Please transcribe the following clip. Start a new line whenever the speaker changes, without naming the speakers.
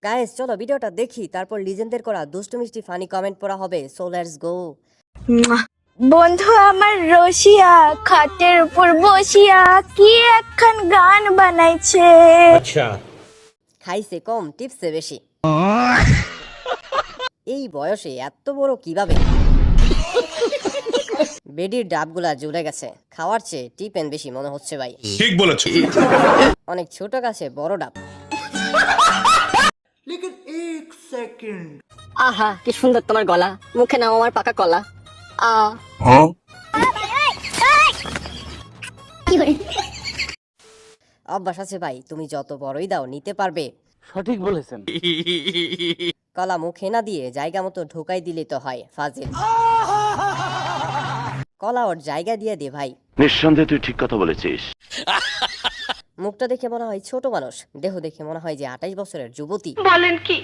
Guys চলো ভিডিওটা দেখি, তারপর লিজেন্ডদের করা দুষ্টু মিষ্টি ফানি কমেন্ট পড়া হবে। So let's go.
বন্ধু আমার রসিয়া খাটের উপর বসিয়া কি একখান গান বানাইছে।
আচ্ছা,
খাইছে কম টিপসে বেশি। এই বয়সে এত বড় কিভাবে? বেডির ডাবগুলা জ্বলে গেছে, খাওয়ার চেয়ে টিপেন বেশি মনে হচ্ছে ভাই।
ঠিক বলেছো।
অনেক ছোট গাছে বড় ডাব।
আহা কি সুন্দর তোমার গলা, মুখে নাও আমার পাকা কলা।
অভ্যাস আছে ভাই, তুমি যত বড়ই দাও নিতে পারবে।
সঠিক বলেছেন।
কলা মুখে না দিয়ে জায়গা মতো ঢোকাই দিলে তো হয় ফাজিল। কলা ওর জায়গা দিয়ে দে ভাই।
নিঃসন্দেহে তুই ঠিক কথা বলেছিস।
মুখটা দেখে মনে হয় ছোট মানুষ, দেহ দেখে মনে হয় যে 28 বছরের যুবতী।
বলেন কি?